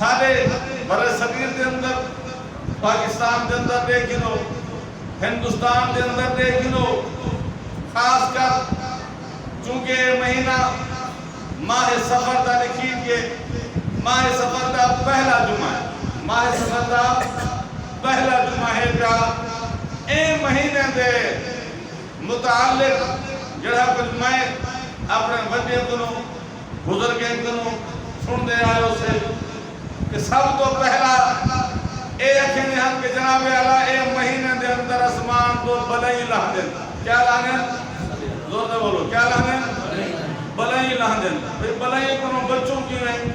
سارے بر صغیر دے اندر پاکستان دے اندر دیکھنو ہندوستان دے اندر دیکھنو خاص کر چونکہ مہینہ ماہ سفر دا لکھی کہ ماہ سفر دا پہلا جمعہ ہے ماہ سفر دا پہلا جمعہ ہے جا اے مہینے دے متعلق جڑا کچھ میں اپنے بچے کنوں بزرگیں کنوں سن دے آئے اسے کہ سب تو پہلا اے اکھیں ہم کہ جناب اعلیٰ اے مہینے دے اندر اسمان کو بلائی لہ دیں کیا لانے زور دے بولو کیا لانے بلائی لہ دیں بلائی کنوں بچوں کیوں ہیں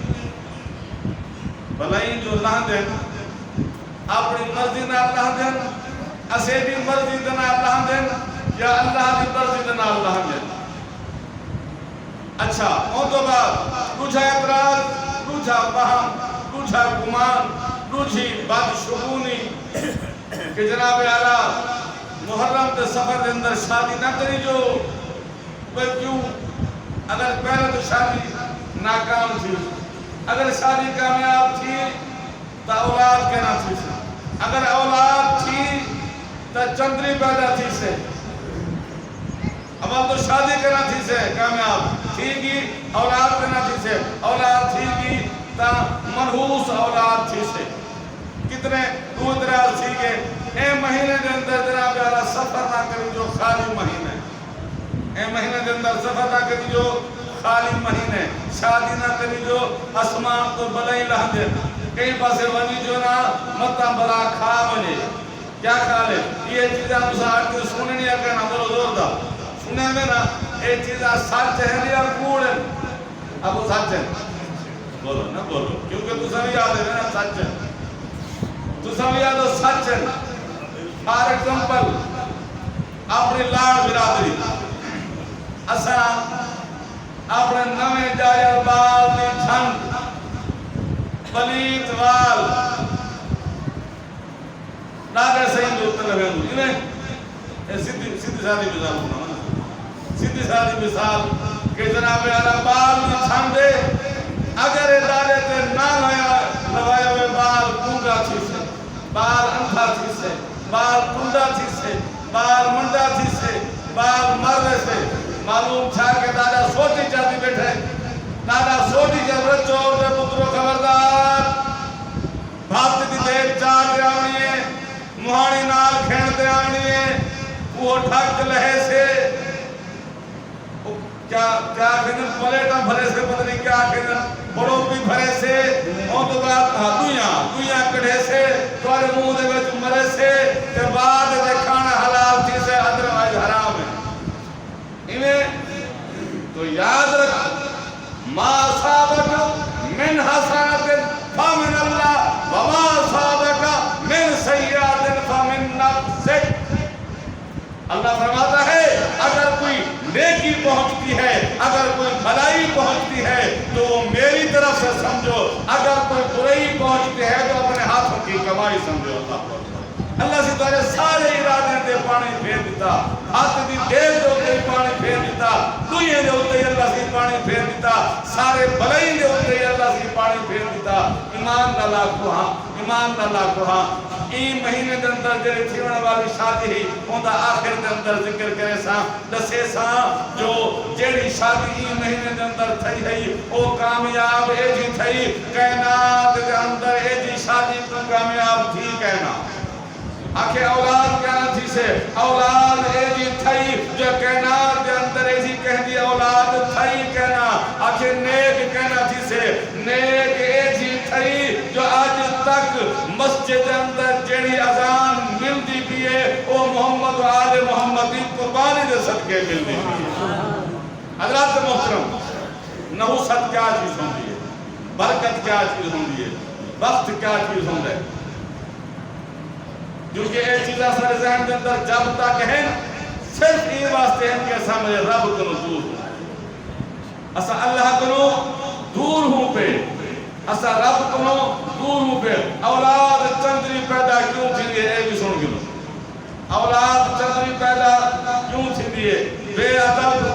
بلائی جو لہ دیں اپنی مرضی نہ لہ دیں اسے بھی مرضی نہ لہ دیں یا اللہ کی مرضی نہ لہ دیں اچھا اون تو بعد کچھ اعتراض کچھ فہم کچھ گمان کچھ بدشگونی کہ جناب اعلیٰ محرم تے سفر دے اندر شادی نہ کری جو پر کیوں اگر پہلے تو شادی ناکام تھی اگر شادی کامیاب تھی تو اولاد کہنا تھی سے اگر اولاد تھی تو چندری پیدا تھی سے اب تو شادی کرنا تھی سے کامیاب تھی گی اولاد کرنا تھی سے اولاد تھی گی تا منحوس اولاد تھی سے کتنے دور دراز تھی گے اے مہینے دے اندر جناب اعلیٰ سفر نہ کری جو خالی مہینے اے مہینے دے اندر سفر نہ کری جو خالی مہینے شادی نہ کری جو اسمان کو بلائی لہ دے کئی پاسے ونی جو نا متا بلا کھا بنے کیا کھا لے یہ چیزیں مساعد کے سونے نہیں آکے نا بولو زور دا سنے میں نا یہ چیزیں سچ ہے نہیں اور کوڑ ہے اب وہ سچ ہے بولو نا بولو کیونکہ تو سب یاد ہے نا سچ ہے تو سب یاد ہو سچ ہے فار ایگزامپل اپنی لاڑ برادری اسا اپنے نوے جائر بال دی چھنگ پلیت وال ناگے صحیح دوست لگے دو انہیں سیدھی سادھی مثال سیدھی سادھی مثال کہ جناب اعلیٰ بال دی چھنگ دے اگر ادارے تے نہ لگایا ہوئے بال کونگا تھی سے بال انتھا تھی سے بال کنڈا تھی سے بال منڈا تھی سے بال مرد سے معلوم چھا کہ دادا سوٹی چاہتی بیٹھے دادا سوٹی جب رچو دے پترو خبردار بھاپتی دی دیکھ چاہتے آنی ہے مہانی نال کھینتے آنی ہے وہ ٹھک لہے سے کیا کہنے پلیٹا بھرے سے پتہ نہیں کیا کہنے بڑوں بھی بھرے سے اور تو بات دویاں کڑھے سے توارے منہ دے وچ مرے سے تے بعد دے کھانا حلال تھی سے ادروائز حرام ہے انہیں تو یاد رکھ ما صابک من حسنات فمن اللہ وما صابک من سیئات فمن نفسک اللہ فرماتا ہے اگر کوئی نیکی پہنچتی ہے اگر کوئی بھلائی پہنچتی ہے تو وہ میری طرف سے سمجھو اگر کوئی برائی پہنچتی ہے تو اپنے ہاتھوں کی کمائی سمجھو اللہ سے تارے سارے ارادے دے پانی پھیر دیتا ہاتھ دی دیر دے ہوتے پانی پھیر دیتا دوئے دے ہوتے اللہ سے پانی پھیر دیتا سارے بھلائی دے ہوتے اللہ سے پانی پھیر دیتا ایمان نہ لاکھو ہاں این مہینے دے اندر جڑی تھیونے والی شادی ہی اوندا آخر دے اندر ذکر کرے ساں دسے ساں جو جڑی شادی این مہینے دے اندر تھئی ہے او کامیاب اے جی تھئی کائنات دے اندر اے جی شادی تو کامیاب تھی کہنا آکھے اولاد کہنا تھی سے اولاد اے جی تھئی جو کائنات دے اندر اے جی کہہ دی اولاد تھئی کہنا آکھے نیک کہنا تھی سے نیک اے جی تھئی جو آج تک مسجد اندر جیڑی اذان مل دی بھی ہے او محمد و آل محمد کی قربانی دے صدقے مل دی بھی ہے حضرات محترم نحوست کیا چیز ہوں دی ہے برکت کیا چیز ہوں دی ہے وقت کیا چیز ہوں ہے کیونکہ اے چیزہ سارے ذہن کے اندر جب تک ہیں صرف یہ واسطے ہیں کہ سامنے رب کنو دور ہوں اسا اللہ کنو دور ہوں پہ اسا رب کنو دور ہوں پہ اولاد چندری پیدا کیوں تھی دیئے اے بھی سن گلو اولاد چندری پیدا کیوں تھی دیئے بے عدب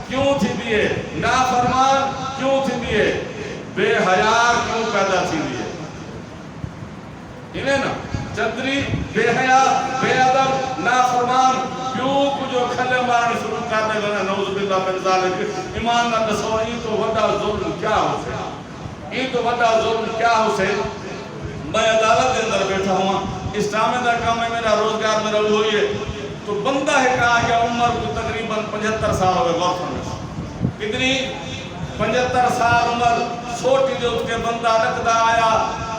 کیوں تھی دیئے نافرمان کیوں تھی دیئے بے حیاء کیوں پیدا تھی دیئے انہیں نا چندری بے حیا بے ادب نافرمان کیوں جو کھلے مارن شروع کرنے لگا نعوذ باللہ من ذالک ایمان نہ دسو این تو وڈا ظلم کیا ہو سے این تو وڈا ظلم کیا ہو سے میں عدالت کے اندر بیٹھا ہوا اسلام دا کام ہے میرا روزگار میرا وہی ہے تو بندہ ہے کہا کہ عمر کو تقریباً 75 سال ہوئے غور فرمائے کتنی 75 سال عمر چھوٹی جو اس کے بندہ رکھدا آیا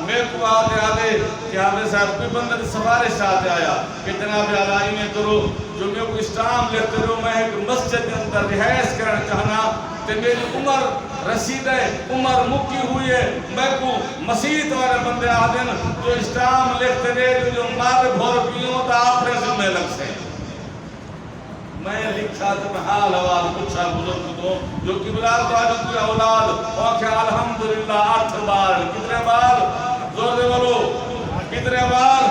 میں کو آدھے کہ آدھے صاحب کوئی بندہ سفارش آتے آیا کہ جناب علائی میں کرو جو میں کو اسلام لکھتے رہو میں ایک مسجد کے اندر رہائش کرنا چاہنا کہ میری عمر رسید ہے عمر مکی ہوئی ہے میں کو مسیحت والے بندے آدھے جو اسلام لکھتے رہے جو مار بھور پیوں تا آپ نے ذمہ لگ سے میں لکھا تو میں حال حوال پوچھا بزرگ تو جو قبلات تو آج کوئی اولاد اور کہ الحمدللہ 8 بار کتنے بار زور دے بولو کتنے بار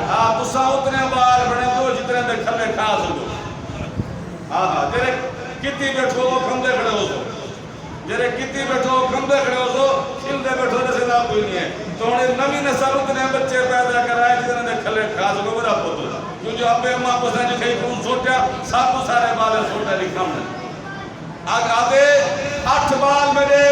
ہاں تسا اتنے بار بڑے دو جتنے دے کھلے کھا سکو ہاں جرے کتی بیٹھو کم دے کھڑے ہو سو جرے کتی بیٹھو کم دے کھڑے ہو سو کھل دے بیٹھو جیسے نہ کوئی نہیں ہے تو انہیں نمی نسل اتنے بچے پیدا کرائے جتنے دے کھلے کھا سکو میرا پوتو کیوں جو ابے اماں کو سنجھ کھئی کون سوٹیا ساتھ سارے بالے سوٹے لکھا میں آگ آدھے 8 بال میرے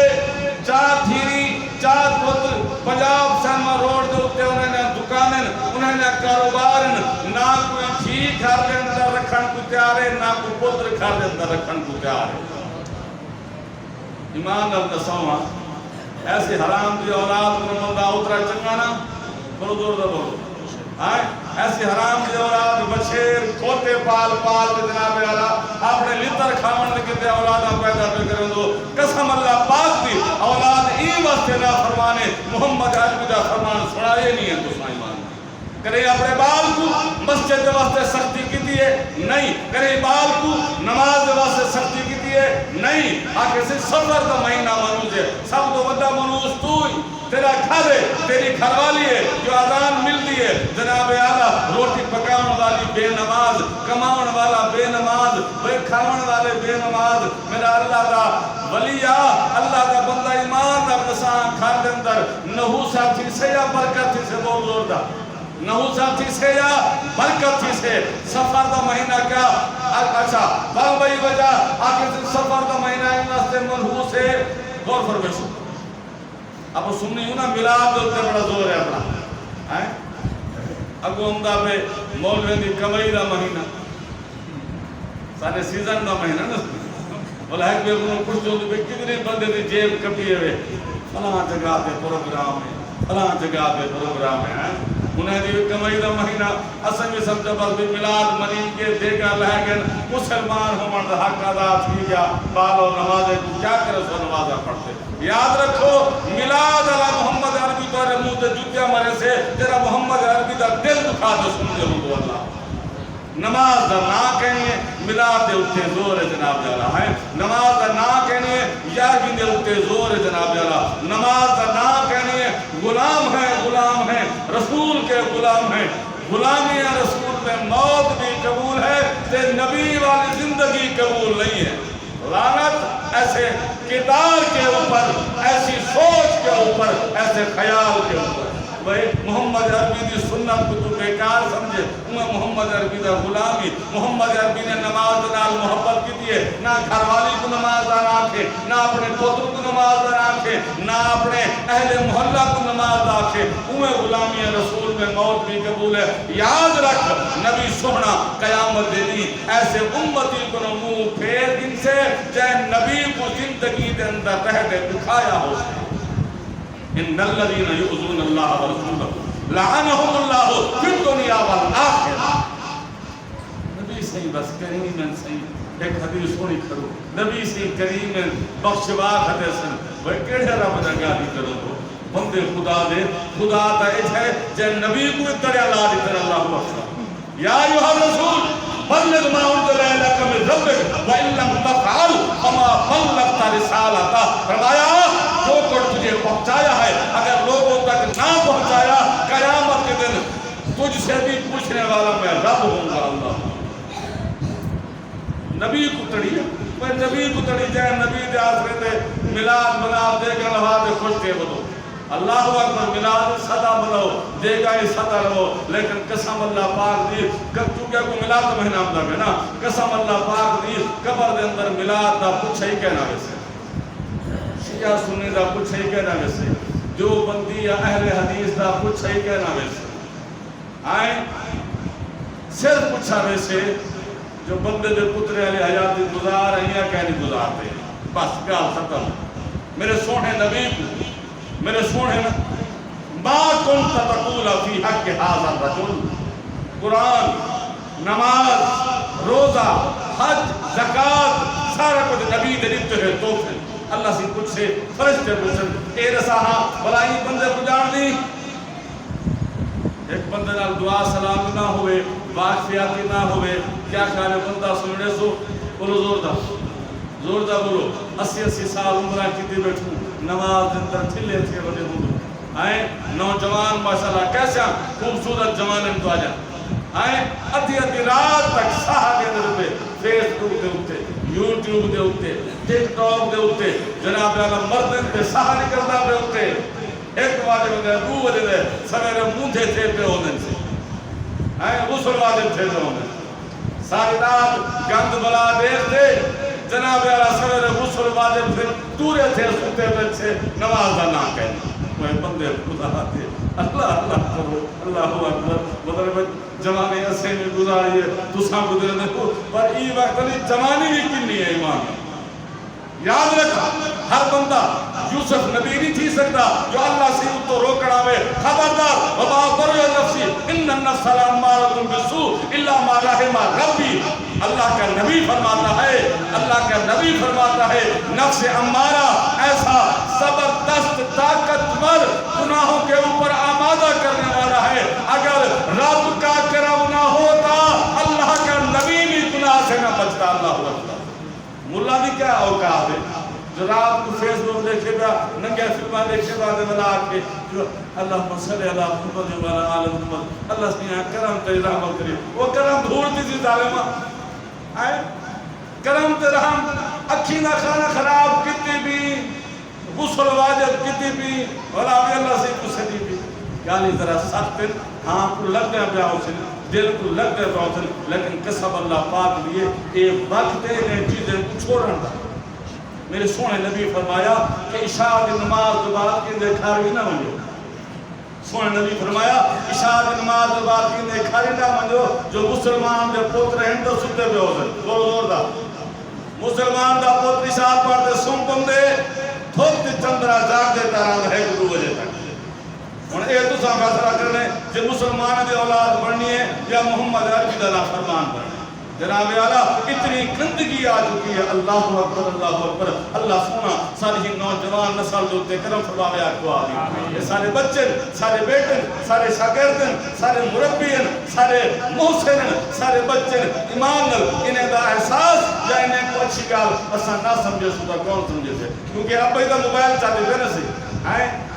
4 تھیری 4 پتر پنجاب سینما روڈ دے اتے انہیں نے دکانیں انہیں نے کاروبارن نہ کوئی تھی گھر دے اندر رکھن کو تیار ہے نہ کوئی پتر گھر دے اندر رکھن کو تیار ہے ایمان النسوہ ایسے حرام دی اولاد کو مندہ اترا چنگانا بڑو دور دا بولو ایسی حرام دی اولاد بچیر کھوٹے پال پال دے جناب اللہ اپنے لتر کھامن لکھتے اولادہ پیدا پہ کریں دو قسم اللہ پاک دی اولاد ای واسطے نہ فرمانے محمد عربی دا فرمان سنائے نہیں ہے تو سنائی مان کرے اپنے بال کو مسجد واسطے سختی کی دیئے نہیں کرے بال کو نماز واسطے سختی کی دیئے نہیں آکے سے سفر دا مہینہ منوز ہے سب تو وڈا منوز تو ہی تیرا گھر ہے تیری گھر والی ہے جو آزان ملتی ہے جناب اعلیٰ روٹی پکاؤن والی بے نماز کماؤن والا بے نماز بے کھاؤن والے بے نماز میرا اللہ دا ولیہ اللہ دا بندہ ایمان دا نسان گھر دے اندر نحو ساتھی سے یا برکت تھی سے بول زور دا نحو ساتھی سے یا برکت تھی سے سفر دا مہینہ کیا اچھا بل بھئی وجہ آکے سے سفر دا مہینہ انستے منحو سے غور فرمیشو اب وہ سننی ہوں نا ملاد دوتے بڑا زور ہے اپنا اگو امدہ پہ مولوے دی کمائی دا مہینہ سارے سیزن دا مہینہ نا بولا ہے کہ انہوں کچھ جو بھی کتنی بندے دی جیب کپیے ہوئے فلاں جگہ پہ پروگرام ہے فلاں جگہ پہ پروگرام ہے انہیں دی کمائی دا مہینہ اصل میں سمجھا بس بھی ملاد منی کے دیکھا لہگن مسلمان ہو مرد حق ادا تھی گیا بال و نمازیں کیا کرے سو نمازہ پڑھتے یاد رکھو ملاد اللہ محمد عربی تورے منہ تے جوتیا مرے سے تیرا محمد عربی دا دل دکھا دے سن دے ہوں اللہ نماز دا نا کہنی ہے ملاد دے اتے زور جناب جالا ہے نماز دا نا کہنی ہے یاگی دے اتے زور جناب جالا نماز دا نا کہنی ہے غلام ہے رسول کے غلام ہیں غلامی رسول میں موت بھی قبول ہے تے نبی والی زندگی قبول نہیں ہے لعنت ایسے کردار کے اوپر ایسی سوچ کے اوپر ایسے خیال کے اوپر بھئی محمد عربی دی سنت کو تو بیکار سمجھے محمد عربی دا غلامی محمد عربی نے نماز نال محبت کی دیئے نہ گھر والی کو نماز دان آکھے نہ اپنے پتر کو نماز دان آکھے نہ اپنے اہل محلہ کو نماز آکھے انہیں غلامی رسول میں موت بھی قبول ہے یاد رکھ نبی سونا قیامت دینی ایسے امتی کو نمو پھیر ان سے جائے نبی کو زندگی دے اندر رہ دے دکھایا ہو ان الذين يؤذون الله ورسوله لعنهم الله في الدنيا والاخره نبی صحیح بس کریم صحیح ایک حدیث سنی کرو نبی صحیح کریم بخشوا حدیثن وہ کیڑے رب دا گالی کرو تو بندے خدا دے خدا تا اج ہے جے نبی کو اتریا لا دی اللہ اکبر یا ایھا الرسول بلغ ما انزل الیک من ربک وان لم تفعل فما بلغت رسالتہ فرمایا جو کچھ تجھے پہنچایا ہے اگر لوگوں تک نہ پہنچایا قیامت کے دن تجھ سے بھی پوچھنے والا میں رب ہوں گا اللہ نبی کو تڑی میں نبی کو تڑی جائے نبی دے آسرے دے ملاد بنا دے کر لہا دے خوش کے بدو اللہ اکبر ملاد صدا بناؤ دے گا یہ ستا رہو لیکن قسم اللہ پاک دی چونکہ کو ملاد مہینہ آمدہ میں نا قسم اللہ پاک دی قبر دے اندر ملاد دا کچھ ہی کہنا ویسے شیعہ سنی دا کچھ ہی کہنا ویسے جو بندی یا اہل حدیث دا کچھ ہی کہنا ویسے آئیں صرف پوچھا ویسے جو بندے دے پترے علی حیاتی گزار ہیں یا کہنی گزارتے ہیں بس گال ختم میرے سونے نبی کو میرے سونے ما کنت تقول فی حق ھذا الرجل قرآن نماز روزہ حج زکاة سارا کچھ نبی دے دیتے ہیں توفل اللہ سے کچھ سے فرشتے پوچھن اے رساہا بلائی بندے کو جان دی ایک بندے نال دعا سلام نہ ہوئے واقفیاتی نہ ہوئے کیا خیال ہے بندہ سننے سو بولو زور دا بولو 80 سال عمرہ کیتی بیٹھوں نماز اندر تھلے تھے وجہ ہوں آئیں نوجوان ماشاءاللہ کیسا خوبصورت جوان ان تو آجا آئیں ادھی رات تک ساہا کے اندر پہ فیس بک دے ہوتے یوٹیوب دے ہوتے ٹک ٹاک دے ہوتے جناب اعلیٰ مردن پہ ساہا نکلنا پہ ہوتے ایک واجب دے دو وجہ دے سویرے مونجھے تھے پہ ہونے سے غسل واجب تھے جو ہونے ساری رات گند بلا دیکھ دے جناب اعلیٰ سویرے غسل واجب تھے دورے تھے سوتے بچے نماز دا نہ کہنا کوئی بندے خدا آتے اللہ اللہ کرو اللہ اکبر مطلب جوانی اسے میں گزاری ہے تساں گزرنے کو پر ای وقت نہیں جوانی بھی کنی ہے ایمان یاد رکھا ہر بندہ یوسف نبی نہیں تھی سکتا جو اللہ سے تو روکڑا ہوئے خبردار وما برئ نفسی ان النفس لامارۃ بالسوء الا ما رحم ربی اللہ کا نبی فرماتا ہے اللہ کا نبی فرماتا ہے نفس امارہ ایسا زبردست طاقتور گناہوں کے اوپر آمادہ کرنے والا ہے اگر رب کا کرم نہ ہوتا اللہ کا نبی بھی گناہ سے نہ بچتا اللہ اکبر ملا بھی کیا اوقات ہے جو رات کو فیس بک دیکھے گا ننگے فلمہ دیکھے گا دے ملا آکے جو اللہ صلی اللہ محمد و آل محمد اللہ سے یہاں کرم تیری رحمت کری وہ کرم دھوڑتی تھی ظالمہ آئے کرم تیری رحم اکھی نہ کھانا خراب کتی بھی غسل واجب کتی بھی ولا بھی اللہ سے کچھ دی بھی یعنی ذرا سخت ہاں کو لگ گیا پہ آؤ سے دل کو لگ گئے پہنچن لیکن قسم اللہ پاک لیے ایک وقت انہیں چیزیں کو چھوڑن دا میرے سونے نبی فرمایا کہ عشاء دی نماز کے بعد کی دیکھاری نہ منجو سونے نبی فرمایا عشاء دی نماز کے بعد کی دیکھاری نہ منجو جو مسلمان دے پوتر ہیں تو ستے پہ ہوتے بولو زور دا مسلمان دا پوتر عشاء پڑھتے سن بندے تھوکتے چندرہ جاگ دے تاران ہے 2 بجے تک اور اے تو ساں فیصلہ کرنے جو مسلمان دے اولاد بڑھنی ہے یا محمد عربی دا فرمان بڑھنی جناب اعلیٰ اتنی گندگی آ چکی ہے اللہ اکبر اللہ سونا ساری ہی نوجوان نسل جو تے کرم فرماوے آکو آگی یہ سارے بچن سارے بیٹن سارے شاگردن سارے مربین سارے محسن سارے بچن ایمان انہیں دا احساس یا انہیں کو اچھی گال اساں نہ سمجھے سودا کون سمجھے سے کیونکہ اب دا موبائل چاہتے تھے نا سی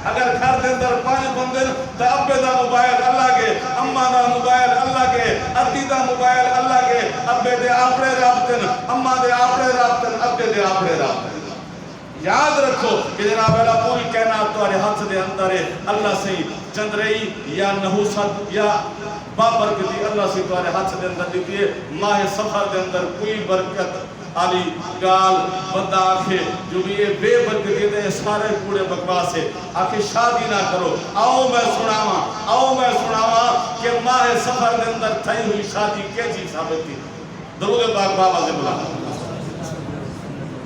اگر گھر دے اندر 5 بندے تو ابے دا موبائل اللہ کے اماں دا موبائل اللہ کے ادی دا موبائل اللہ کے ابے دے آپڑے رابطن اماں دے آپڑے رابطن ابے دے آپڑے رابطن یاد رکھو کہ جناب اللہ پوری کائنات تمہارے ہاتھ دے اندر ہے اللہ سے چندرئی یا نحوست یا بابرکتی اللہ سے تمہارے ہاتھ دے اندر دیتی ہے ماہ سفر دے اندر کوئی برکت آلی گال بندہ آکھے جو بھی یہ بے برکتی دے سارے پورے بکواس ہے آکھے شادی نہ کرو آؤ میں سناواں کہ ماہ سفر دے اندر تھئی ہوئی شادی کیسی ثابت تھی درود پاک بابا سے بلند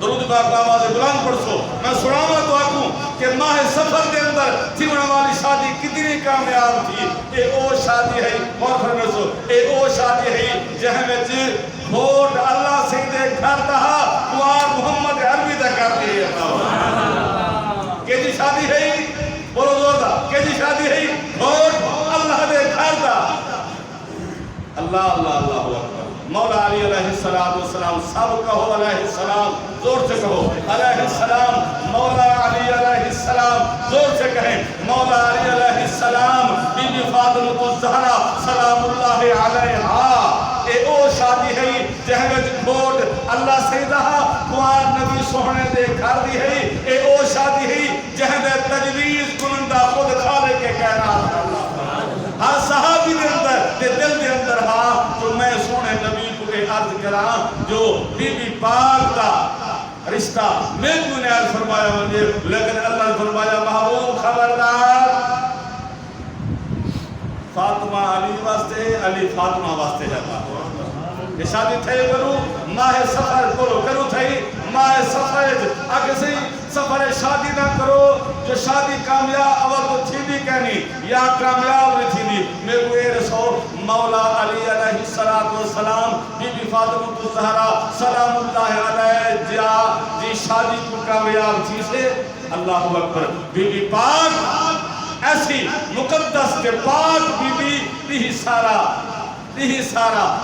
درود پاک بابا سے بلند پڑھو میں سناواں تو آکھوں کہ ماہ سفر دے اندر تھیونا والی شادی کتنی کامیاب تھی اے او شادی ہے اور فرمیسو اے او شادی ہے جہاں میں بھوٹ اللہ سے دے گھر دہا دوار محمد عربی دے کرتی ہے کہ جی شادی ہے بولو زور دا کہ جی شادی ہے بھوٹ اللہ دے گھر دا اللہ اللہ اللہ اکبر مولا علی علیہ السلام سب کہو علیہ السلام زور سے کہو علیہ السلام مولا علی علیہ السلام زور سے کہیں مولا علی علیہ السلام بی بی فاطمہ الزہرا سلام اللہ علیہا اے او شادی ہے جہاں بھوٹ اللہ سیدہ قوار نبی سوہنے دے گھر دی ہے اے او شادی ہے جہاں تجویز کنندہ خود خالق کے کائنات اللہ جو بی بی پاک کا رشتہ میں کیوں نے فرمایا مجھے، لیکن اللہ نے فرمایا محبوب خبردار، فاطمہ علی واسطے، علی فاطمہ واسطے جاتا یہ شادی تھے کرو ماہ سفر کرو تھے ماہ سفر آگے سے سفر شادی نہ کرو جو شادی کامیاب اول تو تھی بھی کہنی یا کامیاب نہیں تھی بھی میں کو اے رسو مولا علی علیہ السلام بی بی فاطمہ الزہرا سلام اللہ علیہ جی شادی کو کامیاب تھی سے اللہ اکبر بی بی پاک ایسی مقدس کے پاک بی بی بھی سارا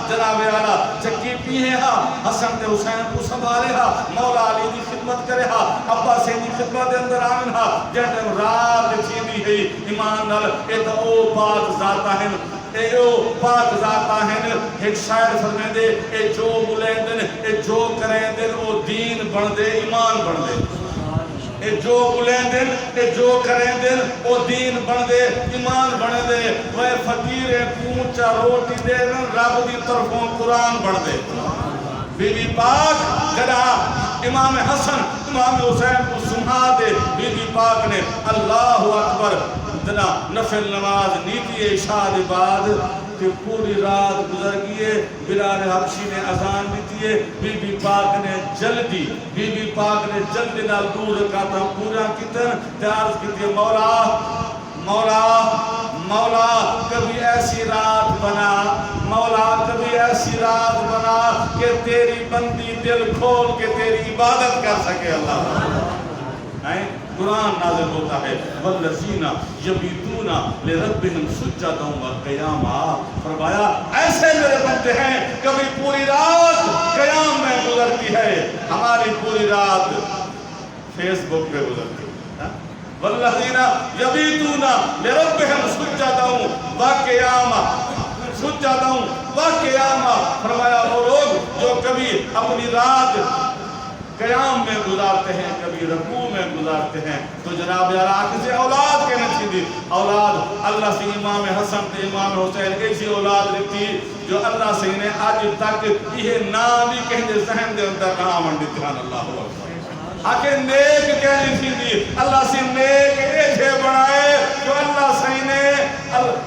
جناب اعلیٰ چکی پیئے ہاں حسن تے حسین کو سنبھالے ہاں مولا علی دی خدمت کرے ہاں ابا سے دی خدمت دے اندر آمن ہاں جہاں رات تھی بھی ہے ایمان نال اے تو او پاک ذاتا ہیں اے او پاک ذاتا ہیں ایک شاعر فرمائے دے اے جو بلین دن اے جو کریں دن او دین بن دے ایمان بن دے اے جو بلین دن اے جو کریں دن او دین بن دے ایمان بن دے وہ فقیر پونچا روٹی دے رب دی طرفوں قرآن بن دے بی بی پاک جڑا امام حسن امام حسین کو سنا دے بی بی پاک نے اللہ اکبر جنا نفل نماز نیتی عشاء دے بعد کہ پوری رات گزر گئے بلال حبشی نے اذان دیتی ہے بی بی پاک نے جلدی نال دور رکھاتا پورا کتن تیارز کیتی مولا کبھی ایسی رات بنا کہ تیری بندی دل کھول کے تیری عبادت کر سکے اللہ قرآن نازل ہوتا ہے والذین یبیتون لربہم سجدا وقیاما فرمایا ایسے میرے بندے ہیں کبھی پوری رات قیام میں گزرتی ہے ہماری پوری رات فیس بک پہ گزرتی ہے والذین یبیتون لربہم سجدا وقیاما فرمایا وہ لوگ جو کبھی اپنی رات قیام میں گزارتے ہیں کبھی رکوع میں گزارتے ہیں تو جناب یار کسی اولاد کے نتیجے دی اولاد اللہ سے امام حسن تے امام حسین ایسی اولاد رکھتی جو اللہ سے انہیں آج تک یہ نام ہی کہیں ذہن دے اندر نام اندھان اللہ ہوگا آکے نیک کہنی تھی دی اللہ سے نیک ایجھے بنائے جو اللہ سے انہیں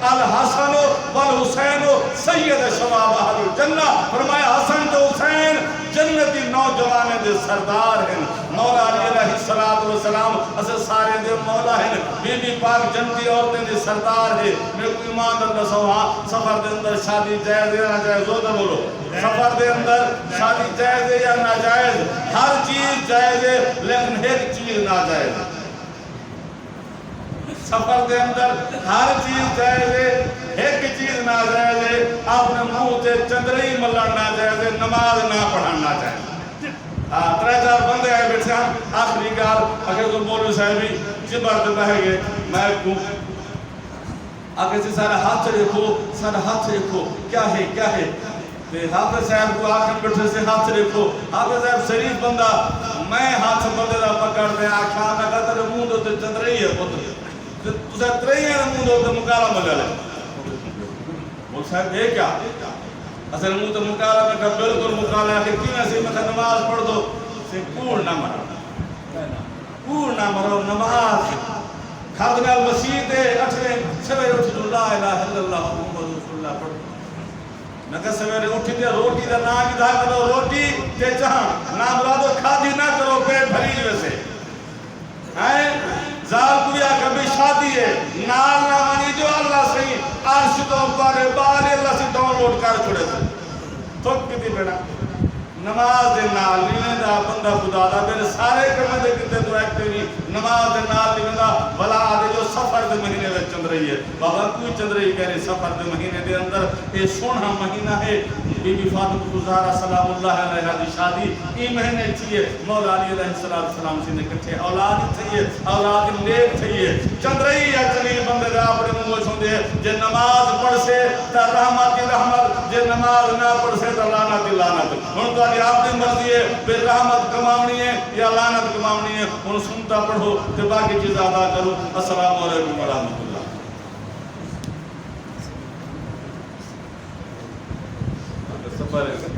الحسن والحسین سید شباب اہل الجنہ فرمایا حسن تو حسین جنتی نوجوانے دے سردار ہیں مولا علی علیہ السلام اسے سارے دے مولا ہیں بی بی پاک جنتی عورتیں دے سردار ہیں میں کوئی ایمان اللہ سوہاں سفر دے اندر شادی جائز ہے ناجائز زودہ بولو سفر دے اندر شادی جائز ہے یا ناجائز ہر چیز جائز ہے لیکن ایک چیز ناجائز ہے سفر دے اندر ہر چیز جائز ہے ایک چیز ناجائز ہے آپ نے منہ سے چندرئی ملن ناجائز ہے نماز نہ پڑھنا چاہیے ترے چار بندے آئے بیٹھے ہیں آخری گال اگر تو مولوی صاحبی چبر دے بہے گئے میں کو آگے سے سارا ہاتھ رکھو کیا ہے حافظ صاحب کو آخر بیٹھے سے ہاتھ رکھو حافظ صاحب شریف بندہ میں ہاتھ بندے دا پکڑ دے آکھا میں کہتا رہے مون دو تے چندرئی ہے پتر تو سے ترئی ہے مون دو تے مکالا ملے لے وہ صاحب ہے کیا اصل مون تے مکالا میں کہا بلکل مکالا ہے کہ کیوں ایسے میں کہا نماز پڑھ دو سے کوڑ نہ مرو نماز خادم المسیح دے اٹھے سوے اٹھ جو لا الہ الا اللہ محمد رسول اللہ پڑھ میں کہا سویرے اٹھی دے روٹی دا نام ادھا کرو روٹی تے جہاں نام را دو کھادی نہ کرو پیٹ بھری ویسے زال گویا کبھی شادی ہے نال نہ منی جو اللہ سے عرش تو بارے بارے اللہ سے ڈاؤن لوڈ کر چھوڑے تھے تھوک کتی بیڑا نماز دے نال نہیں دا بندہ خدا دا میرے سارے کمیں دے کتے تو ایکٹیوی نماز دے نال نہیں دا بلا آدھے جو سفر دے مہینے میں چند رہی ہے بابا کوئی چند رہی کہہ رہے سفر دے مہینے دے اندر یہ سونہ مہینہ ہے بی بی فاطمہ الزہرا سلام اللہ علیہ دی شادی ای مہینے چاہیے مولا علی علیہ السلام سے نکٹھے اولاد چاہیے اولاد نیک چاہیے چند رہی ہے چلی بندے دا اپنے منگو چھوندے جے نماز پڑھ سے تا رحمت رحمت جے نماز نہ پڑھ سے تا لعنت لعنت ہن تو آپ نے مرضی ہے بے رحمت کماؤنی ہے یا لعنت کماؤنی ہے ان سنتا پڑھو تے باقی چیز ادا کرو السلام علیکم ورحمۃ اللہ سفر